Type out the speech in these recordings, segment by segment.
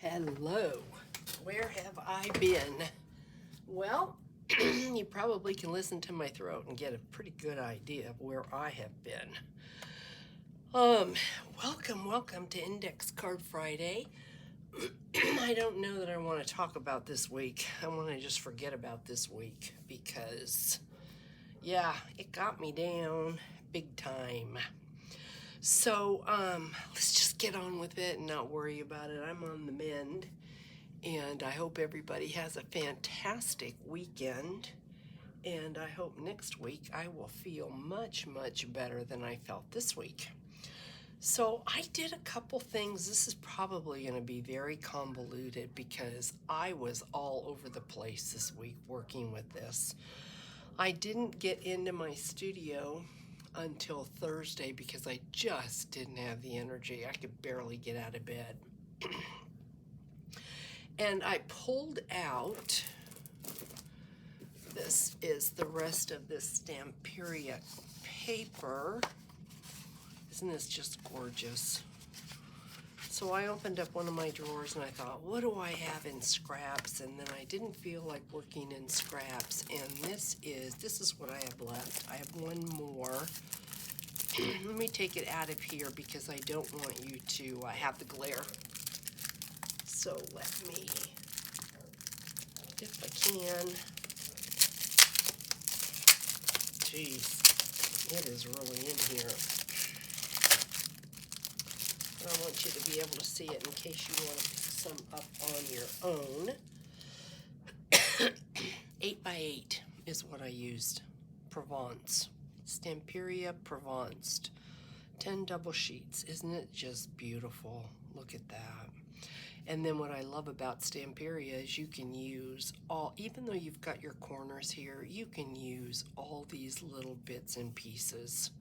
Hello. Where have I been? Well, you probably can listen to my throat and get a pretty good idea of where I have been. Welcome to Index Card Friday. I don't know that I want to talk about this week. I want to just forget about this week because, yeah, it got me down big time. So, let's just get on with it and not worry about it. I'm on the mend. And I hope everybody has a fantastic weekend. And I hope next week I will feel much better than I felt this week. So I did a couple things. This is probably going to be very convoluted because I was all over the place this week working with this. I didn't get into my studio until Thursday because I just didn't have the energy. I could barely get out of bed. And I pulled out, this is the rest of this Stamperia paper. Isn't this just gorgeous? So I opened up one of my drawers and I thought, what do I have in scraps? And then I didn't feel like working in scraps. And this is what I have left. I have one more. Let me take it out of here because I don't want you to have the glare. So let me, if I can. Jeez, it is really in here. I want you to be able to see it in case you want to pick some up on your own. 8x8 is what I used. Provence. Stamperia Provence. 10 double sheets. Isn't it just beautiful? Look at that. And then what I love about Stamperia is you can use all, even though you've got your corners here, you can use all these little bits and pieces.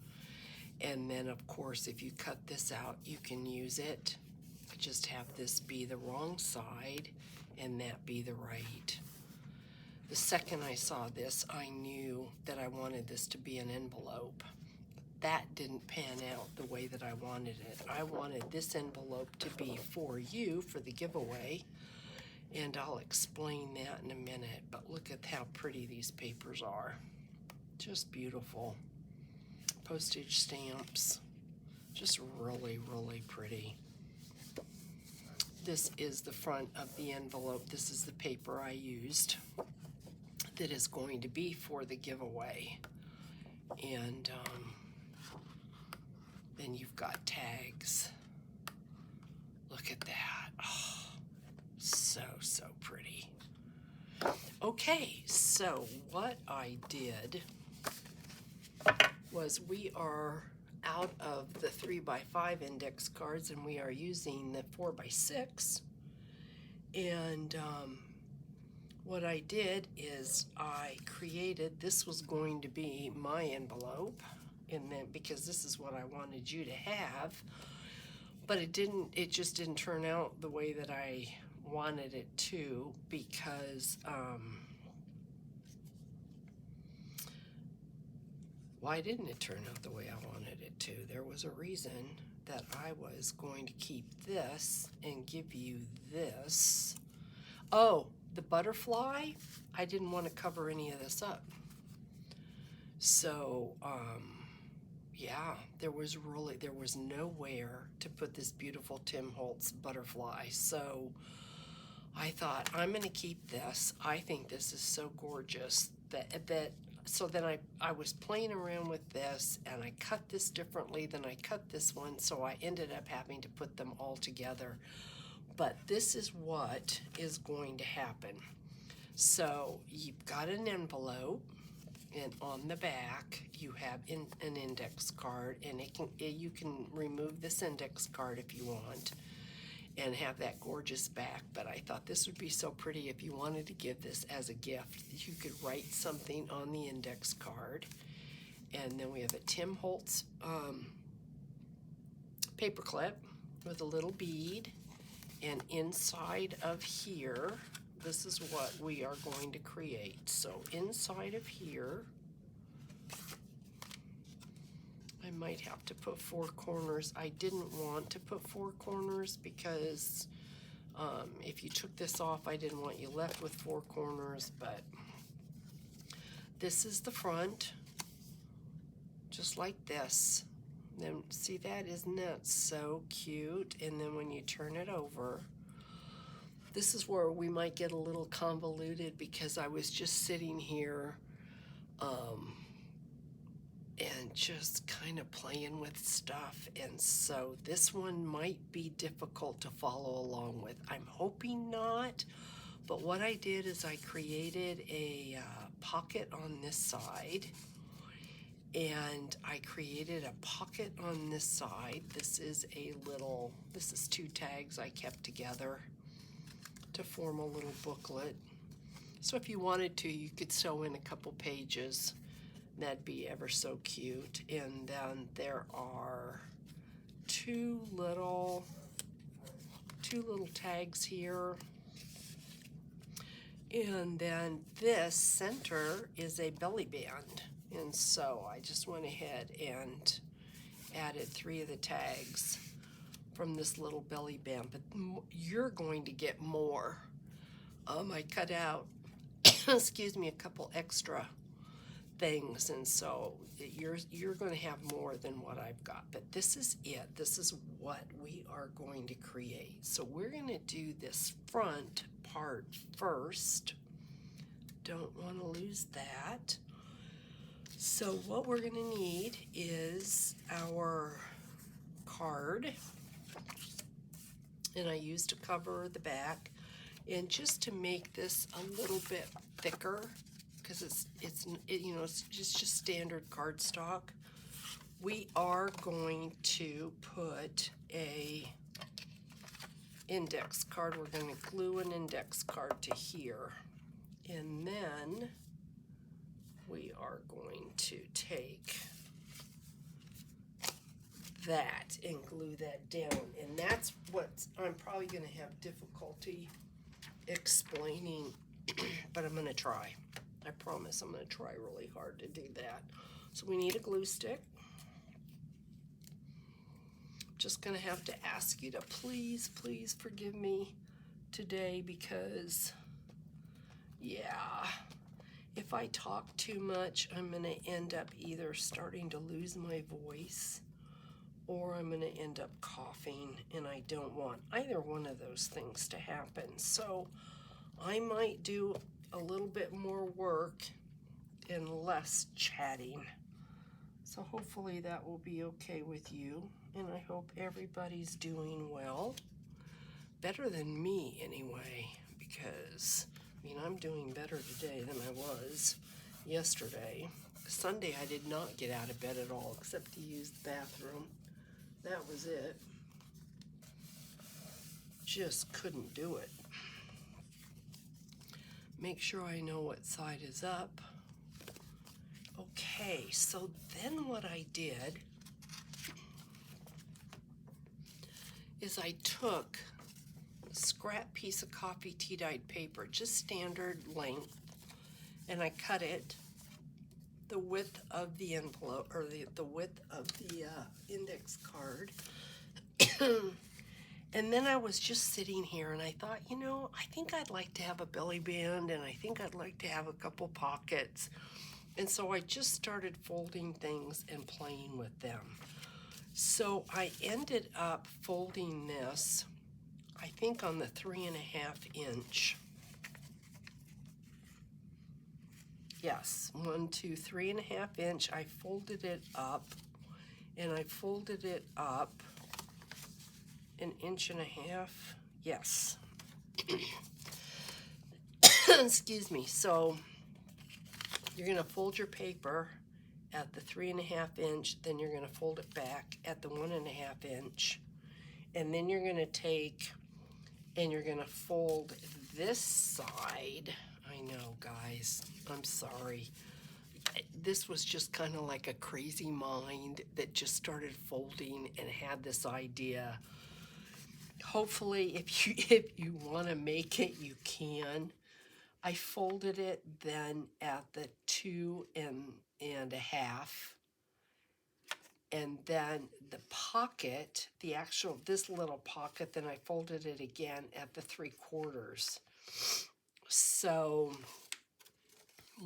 And then of course, if you cut this out, you can use it. Just have this be the wrong side and that be the right. The second I saw this, I knew that I wanted this to be an envelope. That didn't pan out the way that I wanted it. I wanted this envelope to be for you for the giveaway, and I'll explain that in a minute. But look at how pretty these papers are. Just beautiful. Postage stamps. Just really pretty. This is the front of the envelope. This is the paper I used that is going to be for the giveaway. And then you've got tags. Look at that. Oh, so pretty. Okay, so what I did was we are out of the 3x5 index cards and we are using the 4x6. And what I did is I created, this was going to be my envelope, and then because this is what I wanted you to have, but it just didn't turn out the way that I wanted it to, because why didn't it turn out the way I wanted it to? There was a reason that I was going to keep this and give you this. Oh, the butterfly, I didn't want to cover any of this up. So, yeah, there was nowhere to put this beautiful Tim Holtz butterfly. So I thought, I'm going to keep this. I think this is so gorgeous so then I was playing around with this, and I cut this differently than I cut this one, so I ended up having to put them all together. But this is what is going to happen. So you've got an envelope, and on the back you have an index card, and you can remove this index card if you want and have that gorgeous back. But I thought this would be so pretty if you wanted to give this as a gift. You could write something on the index card. And then we have a Tim Holtz paper clip with a little bead. And inside of here, this is what we are going to create. So inside of here, I might have to put 4 corners. I didn't want to put 4 corners because If you took this off, I didn't want you left with 4 corners, but this is the front, just like this. Then see that? Isn't that so cute? And then when you turn it over, this is where we might get a little convoluted because I was just sitting here and just kind of playing with stuff, and so this one might be difficult to follow along with. I'm hoping not, but what I did is I created a pocket on this side, and I created a pocket on this side. This is 2 tags I kept together to form a little booklet. So if you wanted to, you could sew in a couple pages. That'd be ever so cute. And then there are two little tags here. And then this center is a belly band. And so I just went ahead and added 3 of the tags from this little belly band, but you're going to get more. I cut out, excuse me, a couple extra things, and so you're going to have more than what I've got. But this is it. This is what we are going to create. So we're going to do this front part first. Don't want to lose that. So what we're going to need is our card, and I used to cover the back, and just to make this a little bit thicker, because it's just standard cardstock, we are going to put a index card. We're going to glue an index card to here, and then we are going to take that and glue that down, and that's what I'm probably going to have difficulty explaining, but I'm going to try. I promise I'm going to try really hard to do that. So we need a glue stick. Just going to have to ask you to please forgive me today, because yeah, if I talk too much, I'm going to end up either starting to lose my voice, or I'm going to end up coughing, and I don't want either one of those things to happen. So I might do a little bit more work and less chatting. So hopefully that will be okay with you, and I hope everybody's doing well. Better than me anyway, because I mean, I'm doing better today than I was yesterday. Sunday I did not get out of bed at all except to use the bathroom. That was it. Just couldn't do it. Make sure I know what side is up. Okay, so then what I did is I took a scrap piece of coffee tea-dyed paper, just standard length, and I cut it the width of the envelope, or the width of the index card. And then I was just sitting here and I thought, you know, I think I'd like to have a belly band, and I think I'd like to have a couple pockets. And so I just started folding things and playing with them. So I ended up folding this, I think, on the 3.5 inch. Yes, 1, 2, 3.5 inch. I folded it up, and I folded it up 1.5 inches. Yes. Excuse me. So you're going to fold your paper at the 3.5 inch, then you're going to fold it back at the 1.5 inch, and then you're going to take and you're going to fold this side. I know, guys, I'm sorry. This was just kind of like a crazy mind that just started folding and had this idea. Hopefully, if you want to make it, you can. I folded it then at the 2.5, And then the pocket, this little pocket, then I folded it again at the 3/4. So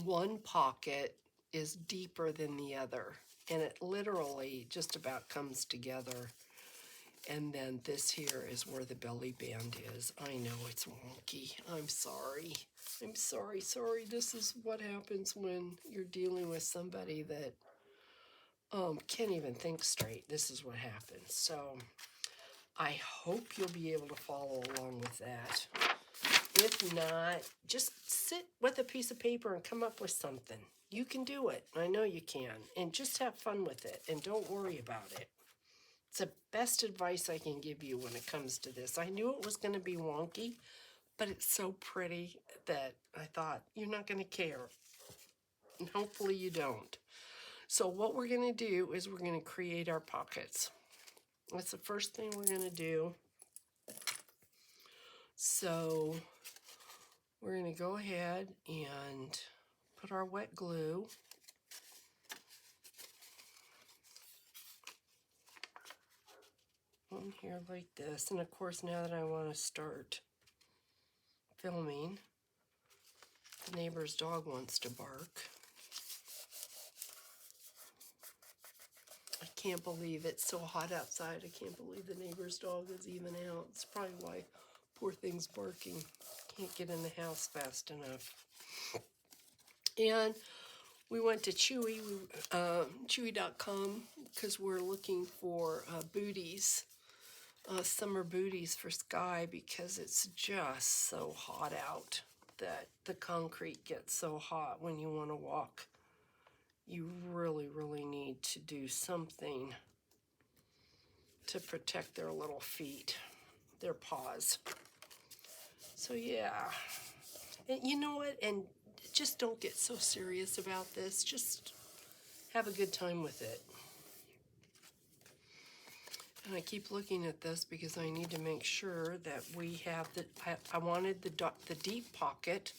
one pocket is deeper than the other, and it literally just about comes together. And then this here is where the belly band is. I know it's wonky. I'm sorry. I'm sorry. This is what happens when you're dealing with somebody that can't even think straight. This is what happens. So I hope you'll be able to follow along with that. If not, just sit with a piece of paper and come up with something. You can do it. I know you can. And just have fun with it. And don't worry about it. It's the best advice I can give you when it comes to this. I knew it was going to be wonky, but it's so pretty that I thought you're not going to care. And hopefully you don't. So what we're going to do is we're going to create our pockets. That's the first thing we're going to do. So we're going to go ahead and put our wet glue. On here like this. And of course, now that I want to start filming, the neighbor's dog wants to bark. I can't believe it's so hot outside. I can't believe the neighbor's dog is even out. It's probably why poor thing's barking. Can't get in the house fast enough. And we went to Chewy, Chewy.com, because we're looking for booties, summer booties for Sky, because it's just so hot out that the concrete gets so hot when you want to walk. You really, really need to do something to protect their little feet, their paws. So yeah, and you know what? And just don't get so serious about this. Just have a good time with it. And I keep looking at this because I need to make sure that we have I wanted the deep pocket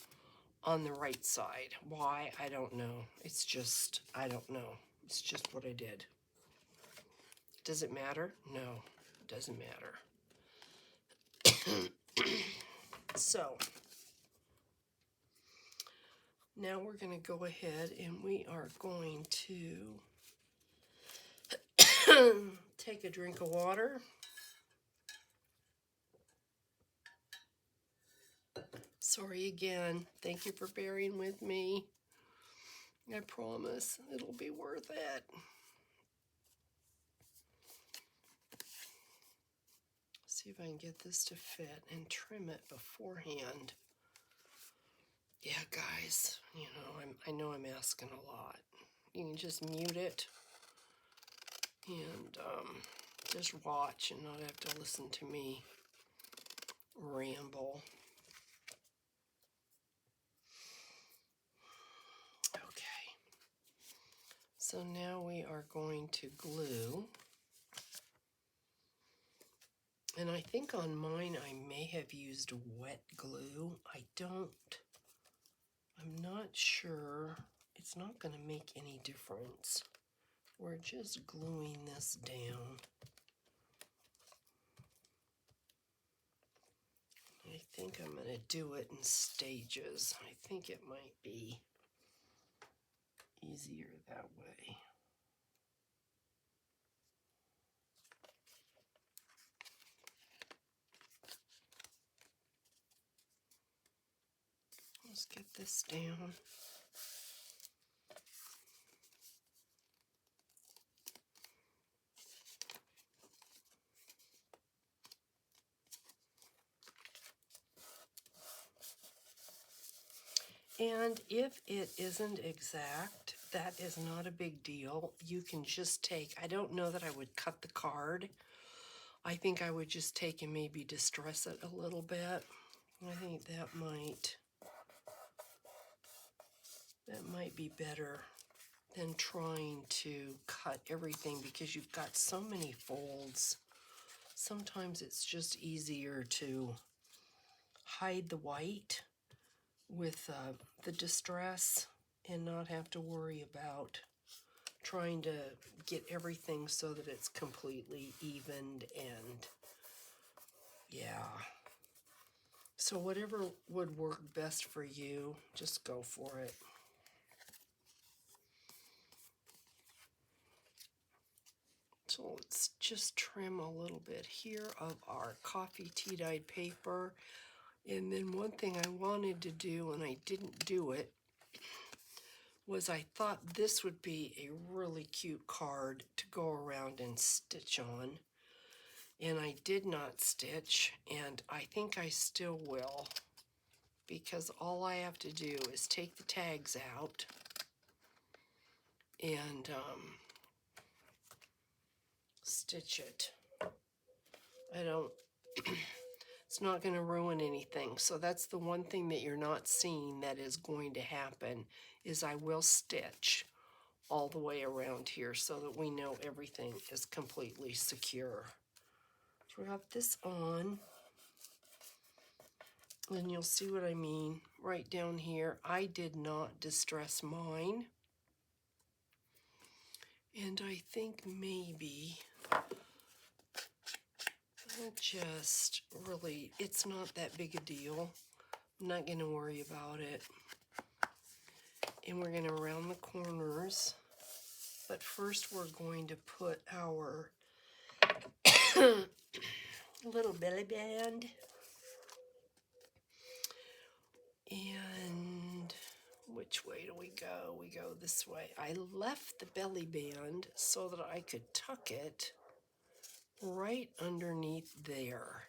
on the right side. Why? I don't know. It's just, I don't know. It's just what I did. Does it matter? No, it doesn't matter. So now we're going to go ahead and we are going to take a drink of water. Sorry again. Thank you for bearing with me. I promise it'll be worth it. See if I can get this to fit and trim it beforehand. Yeah, guys, you know, I know I'm asking a lot. You can just mute it and just watch and not have to listen to me ramble. Okay, so now we are going to glue. And I think on mine I may have used wet glue. I'm not sure. It's not going to make any difference. We're just gluing this down. I think I'm going to do it in stages. I think it might be easier that way. Let's get this down. And if it isn't exact, that is not a big deal. You can just take, I don't know that I would cut the card. I think I would just take and maybe distress it a little bit. I think that might be better than trying to cut everything because you've got so many folds. Sometimes it's just easier to hide the white with the distress and not have to worry about trying to get everything so that it's completely evened, and yeah. So whatever would work best for you, just go for it. So let's just trim a little bit here of our coffee tea dyed paper. And then one thing I wanted to do, and I didn't do it, was I thought this would be a really cute card to go around and stitch on. And I did not stitch, and I think I still will, because all I have to do is take the tags out and stitch it. I don't, it's not going to ruin anything. So that's the one thing that you're not seeing that is going to happen, is I will stitch all the way around here so that we know everything is completely secure. So we have this on, and you'll see what I mean right down here. I did not distress mine, and I think maybe I'll just really, it's not that big a deal. I'm not going to worry about it. And we're going to round the corners, but first we're going to put our little belly band. And which way do we go? We go this way. I left the belly band so that I could tuck it right underneath there.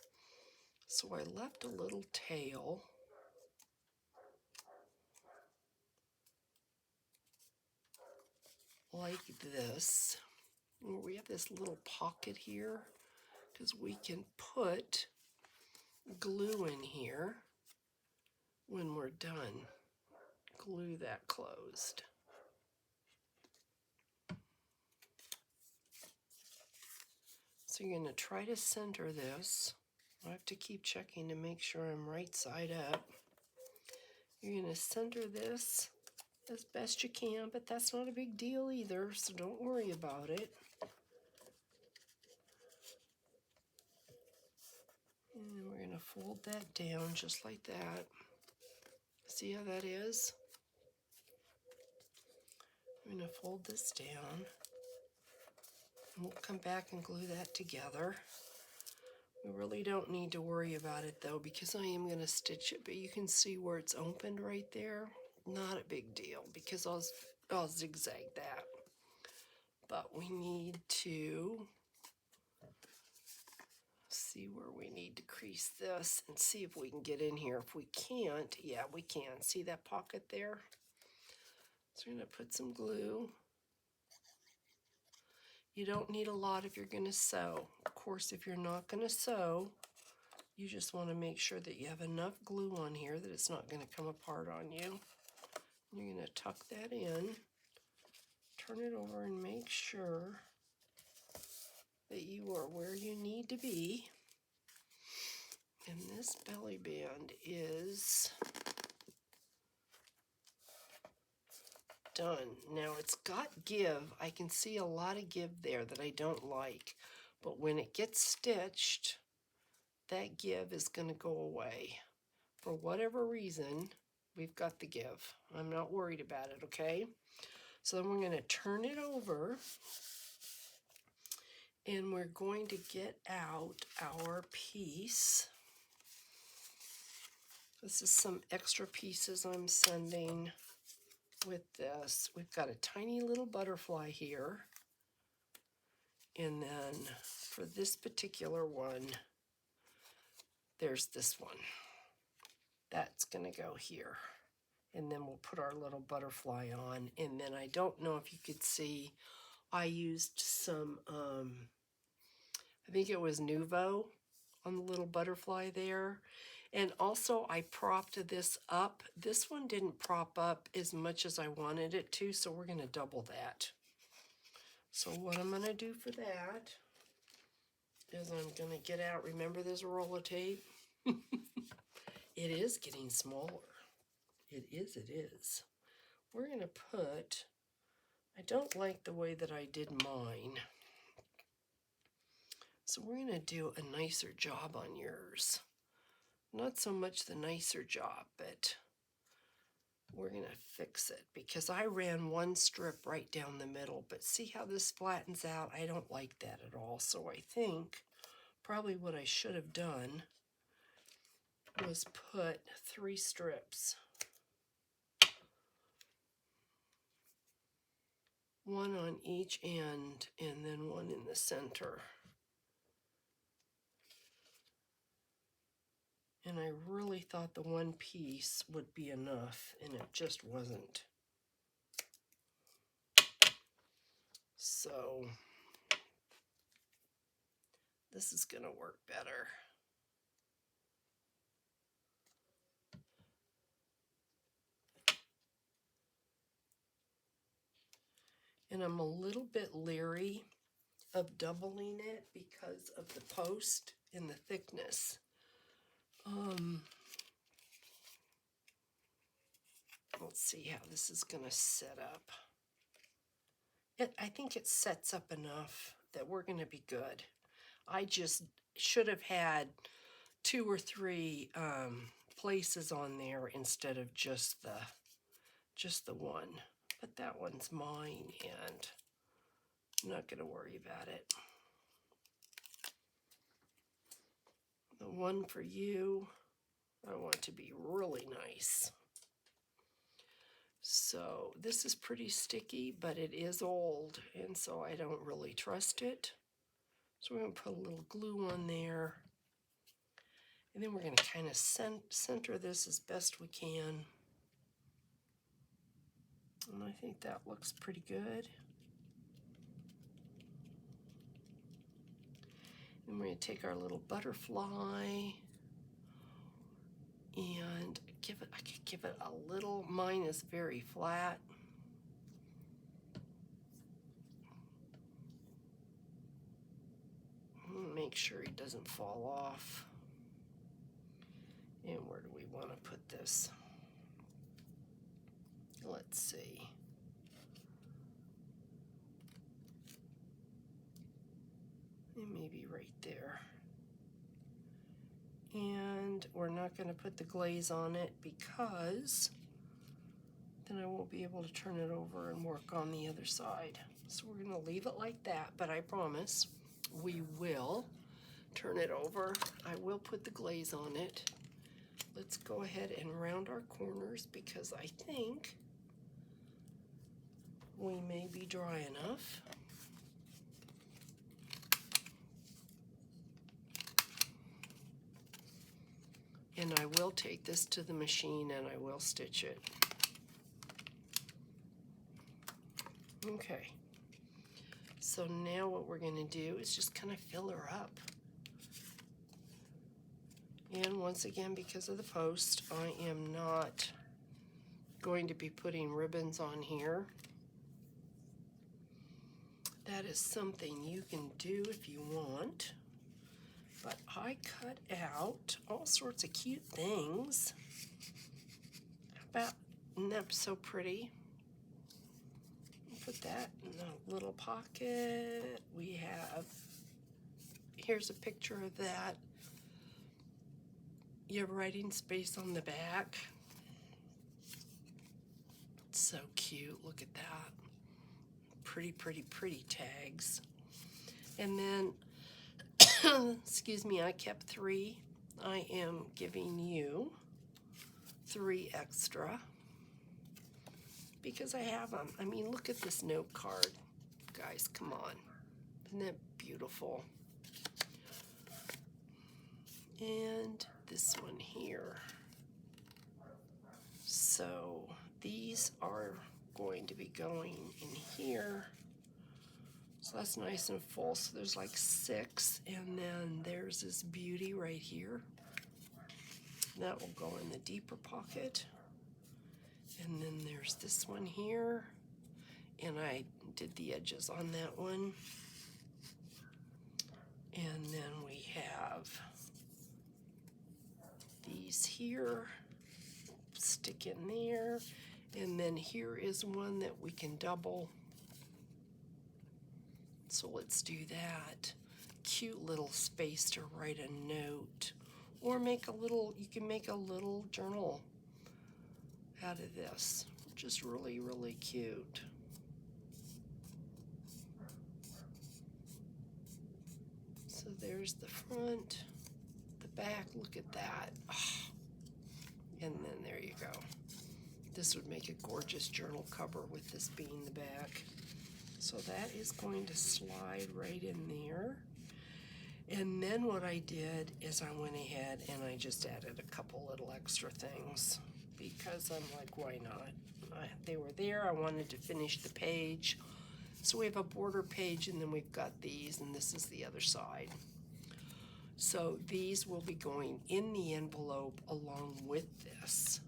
So I left a little tail like this. We have this little pocket here because we can put glue in here when we're done. Glue that closed. So you're going to try to center this. I have to keep checking to make sure I'm right side up. You're going to center this as best you can, but that's not a big deal either, so don't worry about it. And then we're going to fold that down just like that. See how that is? I'm going to fold this down. And we'll come back and glue that together. We really don't need to worry about it though, because I am going to stitch it, but you can see where it's opened right there. Not a big deal, because I'll zigzag that. But we need to see where we need to crease this and see if we can get in here. If we can't, yeah, we can. See that pocket there? So we're going to put some glue. You don't need a lot if you're going to sew. Of course, if you're not going to sew, you just want to make sure that you have enough glue on here that it's not going to come apart on you. You're going to tuck that in, turn it over, and make sure that you are where you need to be. And this belly band is done. Now it's got give. I can see a lot of give there that I don't like. But when it gets stitched, that give is going to go away. For whatever reason, we've got the give. I'm not worried about it, okay? So then we're going to turn it over, and we're going to get out our piece. This is some extra pieces I'm sending with this. We've got a tiny little butterfly here. And then for this particular one, there's this one. That's going to go here. And then we'll put our little butterfly on. And then I don't know if you could see, I used some, I think it was Nuvo on the little butterfly there. And also I propped this up. This one didn't prop up as much as I wanted it to, so we're going to double that. So what I'm going to do for that is I'm going to get out, remember there's a roll of tape? It is getting smaller. It is. We're going to put I don't like the way that I did mine. So we're going to do a nicer job on yours. Not so much the nicer job, but we're going to fix it because I ran one strip right down the middle, but see how this flattens out? I don't like that at all. So I think probably what I should have done was put 3 strips. One on each end and then one in the center. And I really thought the one piece would be enough, and it just wasn't. So this is going to work better. And I'm a little bit leery of doubling it because of the post and the thickness. Let's see how this is going to set up. I think it sets up enough that we're going to be good. I just should have had 2 or 3 places on there instead of just the one. But that one's mine, and I'm not going to worry about it. The one for you, I want to be really nice. So this is pretty sticky, but it is old, and so I don't really trust it. So we're going to put a little glue on there. And then we're going to kind of center this as best we can. And I think that looks pretty good. And we're going to take our little butterfly and I could give it a little, mine is very flat. Make sure he doesn't fall off. And where do we want to put this? Let's see. And maybe right there. And we're not going to put the glaze on it because then I won't be able to turn it over and work on the other side. So we're going to leave it like that, but I promise we will turn it over. I will put the glaze on it. Let's go ahead and round our corners because I think we may be dry enough. And I will take this to the machine and I will stitch it. Okay. So now what we're going to do is just kind of fill her up. And once again, because of the post, I am not going to be putting ribbons on here. That is something you can do if you want. But I cut out all sorts of cute things. Isn't that so pretty? Put that in a little pocket. We have, here's a picture of that. You have writing space on the back. It's so cute. Look at that. Pretty, pretty, pretty tags. And then, excuse me, I kept 3. I am giving you 3 extra because I have them. I mean, look at this note card. Guys, come on. Isn't that beautiful? And this one here. So these are going to be going in here. So that's nice and full. So there's like 6, and then there's this beauty right here. That will go in the deeper pocket. And then there's this one here. And I did the edges on that one. And then we have these here. Stick in there. And then here is one that we can double. So let's do that. Cute little space to write a note, or make a little, you can make a little journal out of this, which is really, really cute. So there's the front, the back, look at that. Oh. And then there you go. This would make a gorgeous journal cover with this being the back. So that is going to slide right in there. And then what I did is I went ahead and I just added a couple little extra things because I'm like, why not? They were there, I wanted to finish the page. So we have a border page and then we've got these, and this is the other side. So these will be going in the envelope along with this.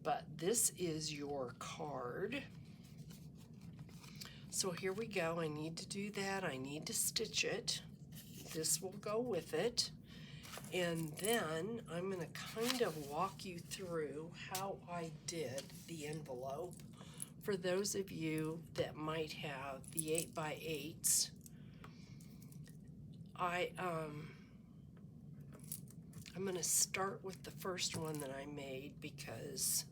But this is your card. So here we go. I need to do that. I need to stitch it. This will go with it. And then I'm going to kind of walk you through how I did the envelope for those of you that might have the 8x8s. I'm going to start with the first one that I made because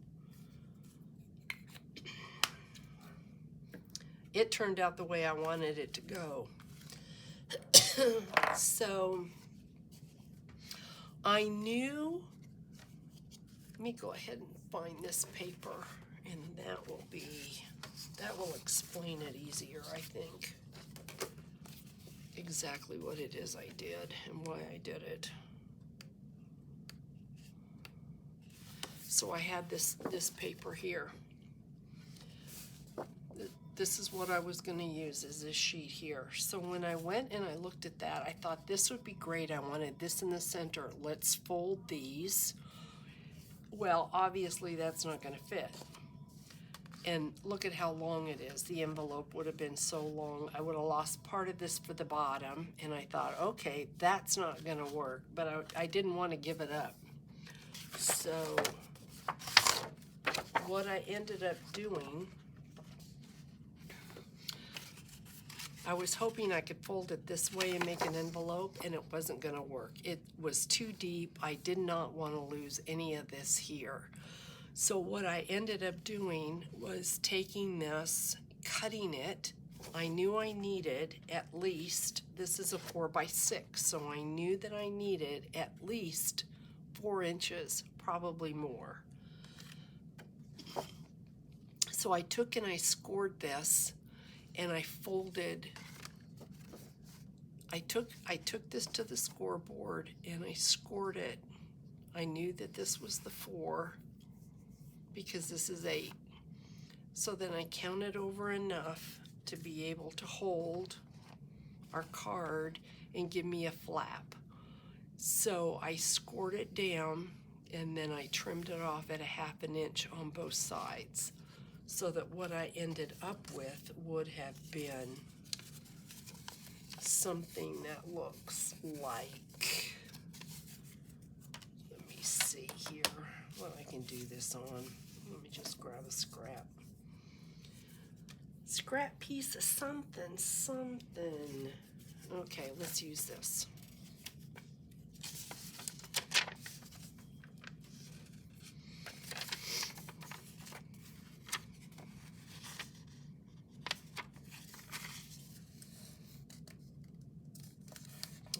it turned out the way I wanted it to go. So I knew, let me go ahead and find this paper, and that will explain it easier, I think. Exactly what it is I did and why I did it. So I had this paper here. This is what I was going to use, is this sheet here. So when I went and I looked at that, I thought this would be great. I wanted this in the center. Let's fold these. Well, obviously that's not going to fit. And look at how long it is. The envelope would have been so long. I would have lost part of this for the bottom. And I thought, okay, that's not going to work. But I didn't want to give it up. So what I ended up doing, I was hoping I could fold it this way and make an envelope, and it wasn't going to work. It was too deep. I did not want to lose any of this here. So what I ended up doing was taking this, cutting it. I knew I needed at least, this is a 4x6, so I knew that I needed at least 4 inches, probably more. So I took and I scored this, and I folded, I took this to the scoreboard and I scored it. I knew that this was the 4 because this is 8. So then I counted over enough to be able to hold our card and give me a flap. So I scored it down and then I trimmed it off at a 1/2 inch on both sides, so that what I ended up with would have been something that looks like, let me see here what I can do this on. Let me just grab a scrap piece of something. Okay, let's use this.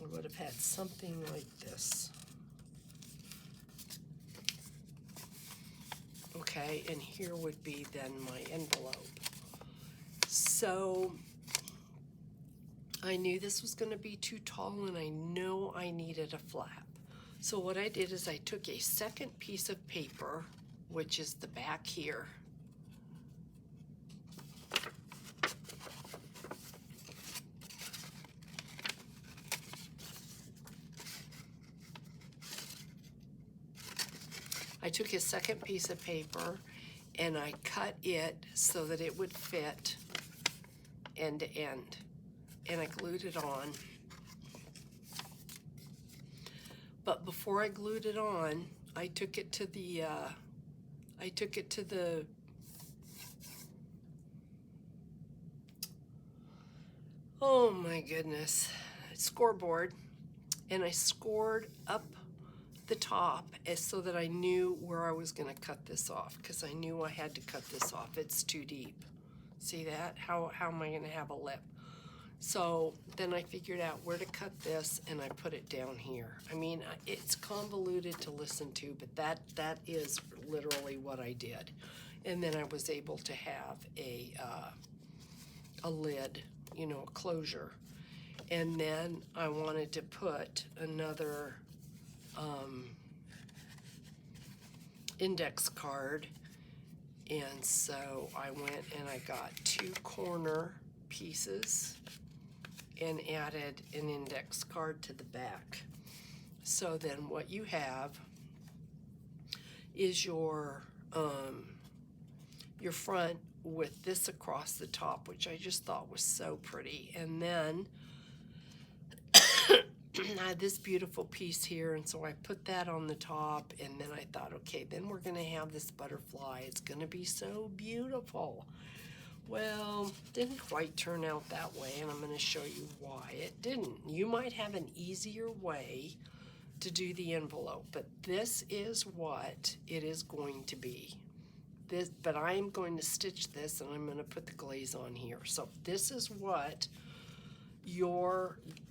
I would have had something like this. Okay, and here would be then my envelope. So I knew this was going to be too tall, and I know I needed a flap. So what I did is I took a second piece of paper, which is the back here, I took a second piece of paper and I cut it so that it would fit end to end, and I glued it on. But before I glued it on, I took it to the Oh my goodness. Scoreboard. And I scored up the top so that I knew where I was going to cut this off, because I knew I had to cut this off. It's too deep. See that? How am I going to have a lip? So then I figured out where to cut this, and I put it down here. I mean, it's convoluted to listen to, but that is literally what I did. And then I was able to have a lid, you know, a closure. And then I wanted to put another index card, and so I went and I got 2 corner pieces and added an index card to the back. So then what you have is your front with this across the top, which I just thought was so pretty. And then I had this beautiful piece here, and so I put that on the top, and then I thought, okay, then we're going to have this butterfly. It's going to be so beautiful. Well, didn't quite turn out that way, and I'm going to show you why it didn't. You might have an easier way to do the envelope, but this is what it is going to be. But I am going to stitch this, and I'm going to put the glaze on here. So this is what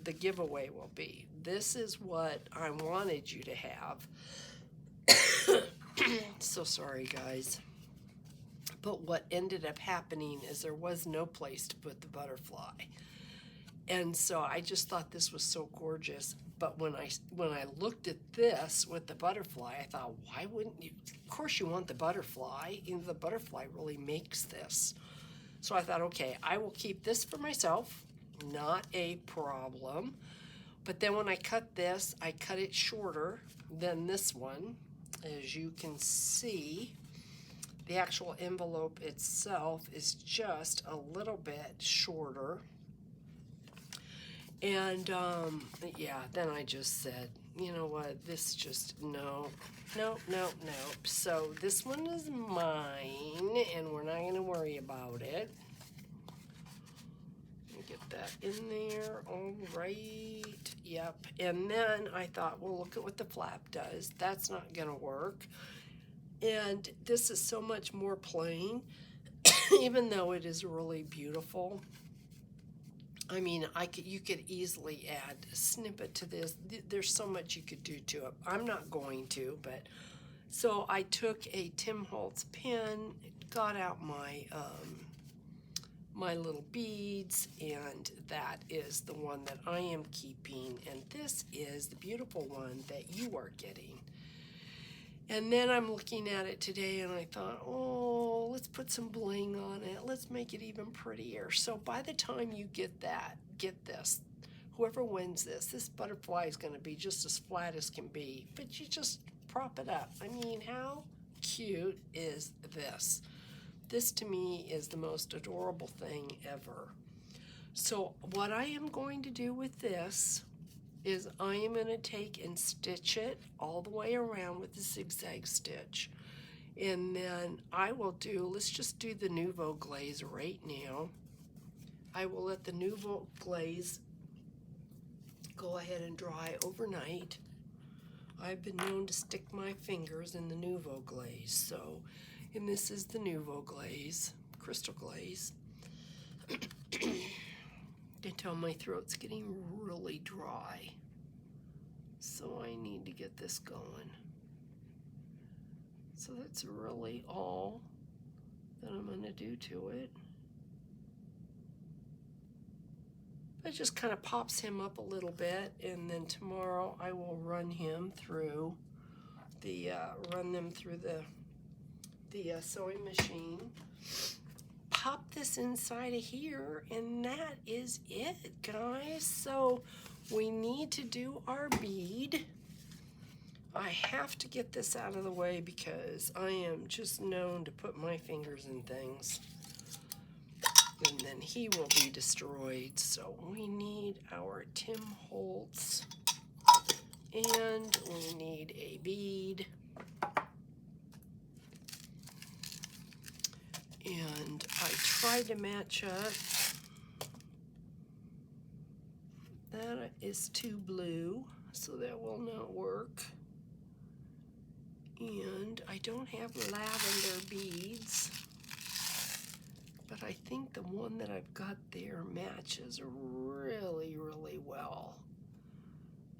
the giveaway will be. This is what I wanted you to have. So sorry, guys. But what ended up happening is there was no place to put the butterfly. And so I just thought this was so gorgeous. But when I looked at this with the butterfly, I thought, why wouldn't you? Of course you want the butterfly. And the butterfly really makes this. So I thought, okay, I will keep this for myself. Not a problem. But then when I cut this, I cut it shorter than this one. As you can see, the actual envelope itself is just a little bit shorter. And yeah, then I just said, you know what, this just, no. So this one is mine, and we're not going to worry about it. Get that in there. All right. Yep. And then I thought, well, look at what the flap does. That's not going to work. And this is so much more plain, even though it is really beautiful. I mean, you could easily add a snippet to this. There's so much you could do to it. I'm not going to, but so I took a Tim Holtz pen, got out my my little beads, and that is the one that I am keeping, and this is the beautiful one that you are getting. And then I'm looking at it today, and I thought, oh, let's put some bling on it. Let's make it even prettier. So by the time you get this, whoever wins this butterfly is going to be just as flat as can be, but you just prop it up. I mean, how cute is this? This to me is the most adorable thing ever. So what I am going to do with this is I am going to take and stitch it all the way around with the zigzag stitch. And then I will let's just do the Nouveau Glaze right now. I will let the Nouveau Glaze go ahead and dry overnight. I've been known to stick my fingers in the Nouveau Glaze, so, and this is the Nouveau Glaze, Crystal Glaze. I can tell my throat's getting really dry, so I need to get this going. So that's really all that I'm going to do to it. It just kind of pops him up a little bit, and then tomorrow I will run him through the sewing machine. Pop this inside of here, and that is it, guys. So we need to do our bead. I have to get this out of the way because I am just known to put my fingers in things, and then he will be destroyed. So we need our Tim Holtz, and we need a bead. And I tried to match up is too blue, so that will not work. And I don't have lavender beads, but I think the one that I've got there matches really, really well.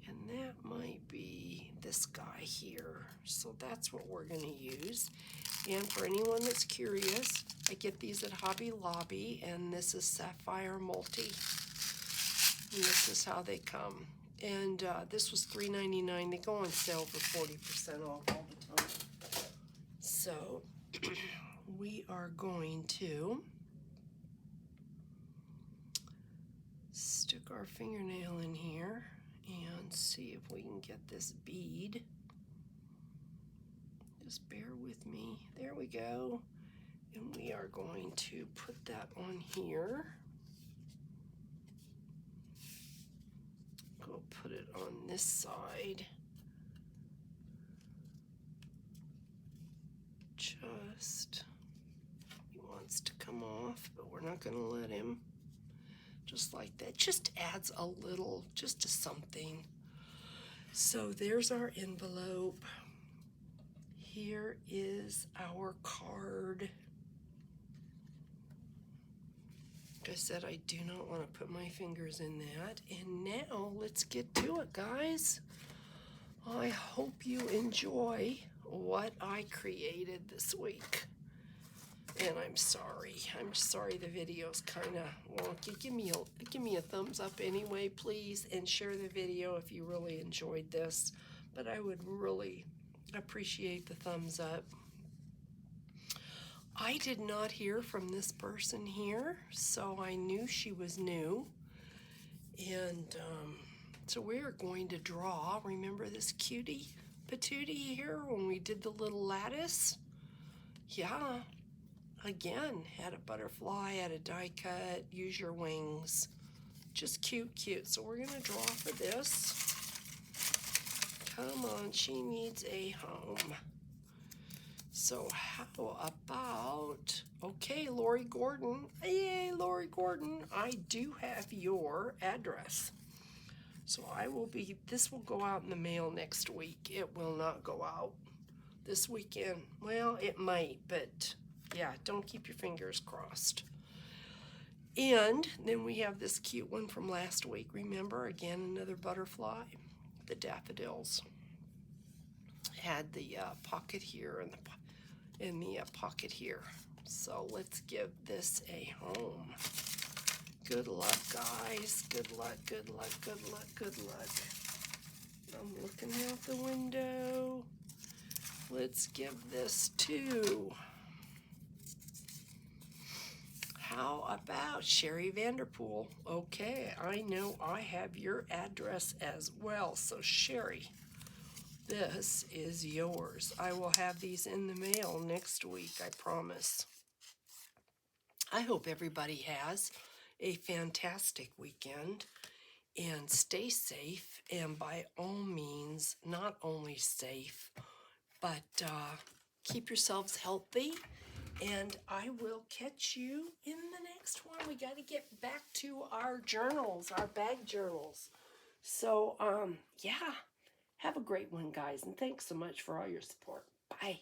And that might be this guy here. So that's what we're going to use. And for anyone that's curious, I get these at Hobby Lobby, and this is Sapphire Multi. And this is how they come. And this was $3.99. They go on sale for 40% off all the time. So we are going to stick our fingernail in here and see if we can get this bead. Just bear with me. There we go. And we are going to put that on here. Go put it on this side. Just, he wants to come off, but we're not going to let him. Just like that. Just adds a little, just to something. So there's our envelope. Here is our card. Like I said, I do not want to put my fingers in that. And now let's get to it, guys. I hope you enjoy what I created this week. And I'm sorry the video's kind of wonky. Give me a thumbs up anyway, please, and share the video if you really enjoyed this. But I would really appreciate the thumbs up. I did not hear from this person here, so I knew she was new. And so we're going to draw. Remember this cutie patootie here when we did the little lattice? Yeah. Again, had a butterfly, had a die cut, use your wings. Just cute, cute. So we're gonna draw for this. Come on, she needs a home. So how about, okay, Lori Gordon. Yay, Lori Gordon. I do have your address. So this will go out in the mail next week. It will not go out this weekend. Well, it might, but yeah, don't keep your fingers crossed. And then we have this cute one from last week. Remember, again, another butterfly, the daffodils. Had the pocket here and the pocket here. So let's give this a home. Good luck, guys. Good luck, good luck, good luck, good luck. I'm looking out the window. Let's give this to, how about Sherry Vanderpool? Okay, I know I have your address as well. So Sherry, this is yours. I will have these in the mail next week, I promise. I hope everybody has a fantastic weekend and stay safe. And by all means, not only safe, but keep yourselves healthy. And I will catch you in the next one. We got to get back to our journals, our bag journals. So, yeah, have a great one, guys. And thanks so much for all your support. Bye.